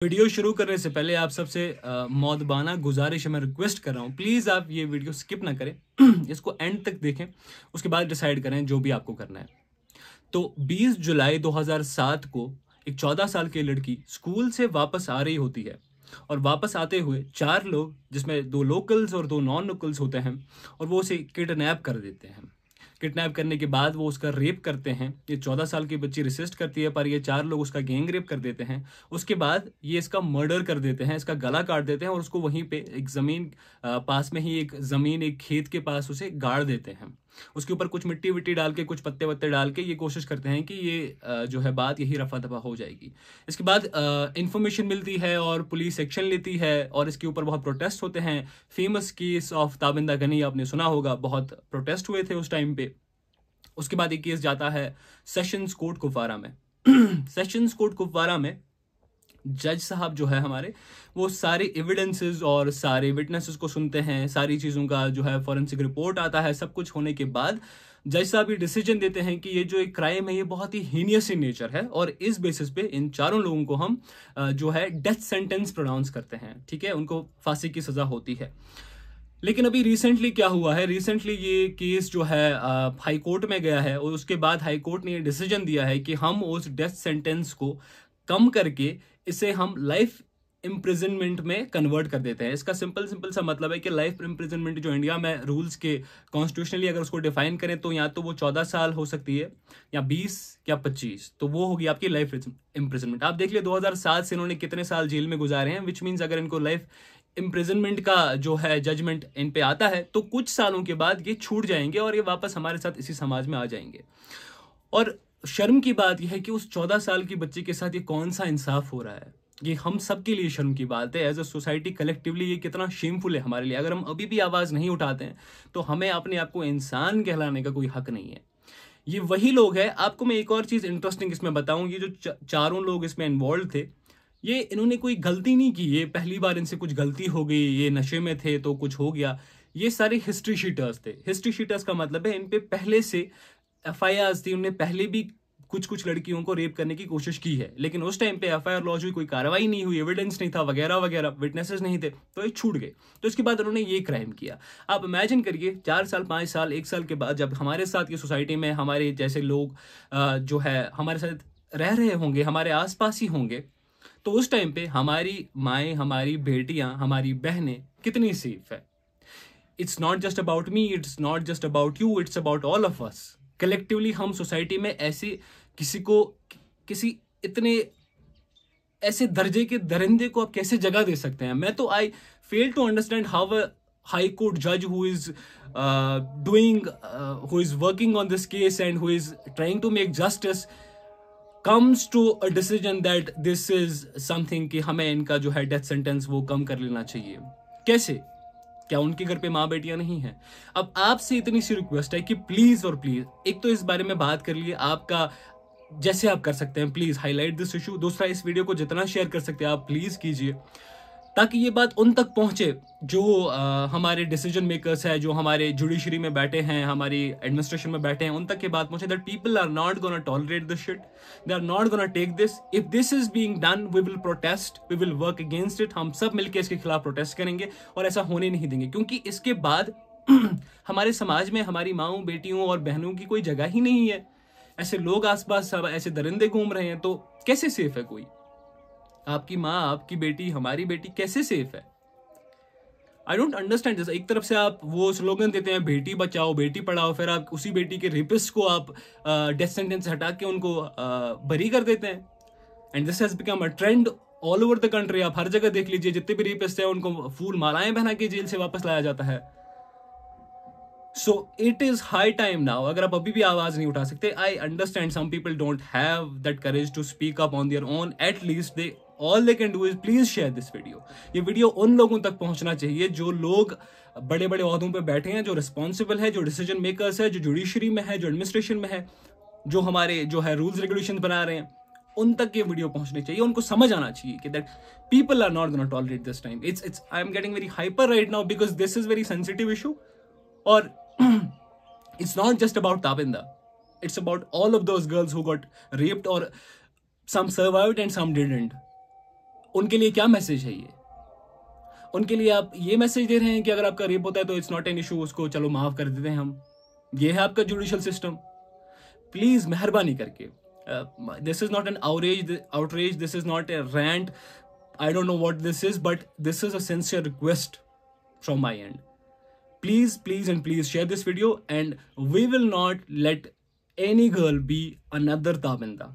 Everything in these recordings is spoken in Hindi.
वीडियो शुरू करने से पहले आप सबसे मौदबाना गुजारिश है, मैं रिक्वेस्ट कर रहा हूँ, प्लीज़ आप ये वीडियो स्किप ना करें। इसको एंड तक देखें, उसके बाद डिसाइड करें जो भी आपको करना है। तो 20 जुलाई 2007 को एक 14 साल की लड़की स्कूल से वापस आ रही होती है और वापस आते हुए 4 लोग, जिसमें 2 लोकल्स और 2 नॉन लोकल्स होते हैं, और वो उसे किडनैप कर देते हैं। किडनैप करने के बाद वो उसका रेप करते हैं। ये 14 साल की बच्ची रेसिस्ट करती है, पर ये 4 लोग उसका गैंग रेप कर देते हैं। उसके बाद ये इसका मर्डर कर देते हैं, इसका गला काट देते हैं और उसको वहीं पे एक ज़मीन पास में ही एक खेत के पास उसे गाड़ देते हैं। उसके ऊपर कुछ मिट्टी विट्टी डाल के, कुछ पत्ते वत्ते डाल के ये कोशिश करते हैं कि ये जो है बात यही रफा दफा हो जाएगी। इसके बाद इंफॉर्मेशन मिलती है और पुलिस एक्शन लेती है और इसके ऊपर बहुत प्रोटेस्ट होते हैं। Famous case of Tabinda Gani आपने सुना होगा, बहुत प्रोटेस्ट हुए थे उस टाइम पे। उसके बाद एक केस जाता है सेशंस कोर्ट कुपवारा में। सेशंस कोर्ट कुपवारा में जज साहब जो है हमारे, वो सारे एविडेंसेस और सारे विटनेसेस को सुनते हैं। सारी चीज़ों का जो है फॉरेंसिक रिपोर्ट आता है। सब कुछ होने के बाद जज साहब ये डिसीजन देते हैं कि ये जो एक क्राइम है ये बहुत ही हीनियस इन नेचर है और इस बेसिस पे इन 4 लोगों को हम जो है डेथ सेंटेंस प्रोनाउंस करते हैं। ठीक है, उनको फांसी की सजा होती है। लेकिन अभी रिसेंटली क्या हुआ है, रिसेंटली ये केस जो है हाई कोर्ट में गया है और उसके बाद हाई कोर्ट ने ये डिसीजन दिया है कि हम उस डेथ सेंटेंस को कम करके इसे हम लाइफ इम्प्रिजनमेंट में कन्वर्ट कर देते हैं। इसका सिंपल सा मतलब है कि लाइफ इम्प्रिजनमेंट जो इंडिया में रूल्स के कॉन्स्टिट्यूशनली अगर उसको डिफाइन करें तो या तो वो 14 साल हो सकती है या 20 या 25, तो वो होगी आपकी लाइफ इम्प्रिजनमेंट। आप देख लिया 2007 से इन्होंने कितने साल जेल में गुजारे हैं, विच मीन्स अगर इनको लाइफ इम्प्रिजनमेंट का जो है जजमेंट इन पे आता है तो कुछ सालों के बाद ये छूट जाएंगे और ये वापस हमारे साथ इसी समाज में आ जाएंगे। और शर्म की बात यह है कि उस 14 साल की बच्ची के साथ ये कौन सा इंसाफ हो रहा है। ये हम सब के लिए शर्म की बात है। एज अ सोसाइटी कलेक्टिवली ये कितना शेमफुल है हमारे लिए। अगर हम अभी भी आवाज़ नहीं उठाते हैं तो हमें अपने आप को इंसान कहलाने का कोई हक नहीं है। ये वही लोग हैं। आपको मैं एक और चीज़ इंटरेस्टिंग इसमें बताऊं, ये जो 4 लोग इसमें इन्वॉल्व थे, ये इन्होंने कोई गलती नहीं की। ये पहली बार इनसे कुछ गलती हो गई, ये नशे में थे तो कुछ हो गया। ये सारे हिस्ट्री शीटर्स थे। हिस्ट्री शीटर्स का मतलब है इन पे पहले से एफआईआर थी, उनने पहले भी कुछ लड़कियों को रेप करने की कोशिश की है, लेकिन उस टाइम पे एफआईआर लॉन्च हुई, कोई कार्रवाई नहीं हुई, एविडेंस नहीं था, वगैरह वगैरह, विटनेसेस नहीं थे, तो ये छूट गए। तो इसके बाद उन्होंने ये क्राइम किया। आप इमेजिन करिए 4 साल 5 साल 1 साल के बाद जब हमारे साथ ये सोसाइटी में हमारे जैसे लोग जो है हमारे साथ रह रहे होंगे, हमारे आसपास ही होंगे, तो उस टाइम पे हमारी माएँ, हमारी बेटियां, हमारी बहनें कितनी सेफ है। It's not just about me, it's not just about you, it's about all of us. Collectively हम सोसाइटी में ऐसे किसी को, किसी इतने ऐसे दर्जे के दरिंदे को आप कैसे जगह दे सकते हैं। मैं तो I fail to understand how a high court जज who is who is working on this case and who is trying to make justice comes to a decision that this is something कि हमें इनका जो है डेथ सेंटेंस वो कम कर लेना चाहिए। कैसे? क्या उनके घर पे माँ बेटियां नहीं हैं? अब आपसे इतनी सी रिक्वेस्ट है कि प्लीज और प्लीज एक तो इस बारे में बात कर लिए, आपका जैसे आप कर सकते हैं प्लीज हाईलाइट दिस इशू। दूसरा, इस वीडियो को जितना शेयर कर सकते हैं आप प्लीज कीजिए, ताकि ये बात उन तक पहुंचे जो हमारे डिसीजन मेकर्स है, जो हमारे जुडिशरी में बैठे हैं, हमारी एडमिनिस्ट्रेशन में बैठे हैं, उन तक ये बात पहुंचे that people are not gonna tolerate this shit, they are not gonna take this. If this is being done we will protest, we will work against it. हम सब मिलकर इसके खिलाफ प्रोटेस्ट करेंगे और ऐसा होने नहीं देंगे, क्योंकि इसके बाद हमारे समाज में हमारी माँओं, बेटियों और बहनों की कोई जगह ही नहीं है। ऐसे लोग आसपास सब ऐसे दरिंदे घूम रहे हैं, तो कैसे सेफ है कोई? आपकी माँ, आपकी बेटी, हमारी बेटी कैसे सेफ है? I don't understand this. एक तरफ से आप वो स्लोगन देते हैं बेटी बचाओ बेटी पढ़ाओ, फिर आप उसी बेटी के रेपिस्ट को आप डेथ सेंटेंस से हटा के उनको बरी कर देते हैं। And this has become a trend all over the country. आप हर जगह देख लीजिए, जितने भी रेपिस्ट हैं उनको फूल मालाएं पहना के जेल से वापस लाया जाता है। So it is high time now. अगर आप अभी भी आवाज नहीं उठा सकते, I understand some people don't have that courage to speak up on their own, at least they all they can do is please share this video. ये वीडियो उन लोगों तक पहुंचना चाहिए जो लोग बड़े बड़े ओहदों पे बैठे हैं, जो रिस्पॉन्सिबल है, जो डिसीजन मेकर्स है, जो जुडिशरी में है, जो एडमिनिस्ट्रेशन में है, जो हमारे जो है रूल्स रेगुलेशन बना रहे हैं, उन तक ये वीडियो पहुंचनी चाहिए। उनको समझ आना चाहिए कि that people are not gonna tolerate this time. It's I am getting very hyper right now because this is very sensitive issue. और it's not just about Tabinda, it's about all of those girls who got raped, or some survived and some didn't. उनके लिए क्या मैसेज है ये? उनके लिए आप ये मैसेज दे रहे हैं कि अगर आपका रेप होता है तो इट्स नॉट एन इशू, उसको चलो माफ कर देते हैं हम। ये है आपका जुडिशियल सिस्टम? प्लीज मेहरबानी करके, this is not an outrage, this is not a rant, I don't know what this is, but this is a sincere request from my end. Please and please share this video, and we will not let any girl be another Tabinda.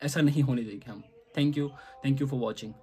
ऐसा नहीं होने देंगे हम. Thank you for watching.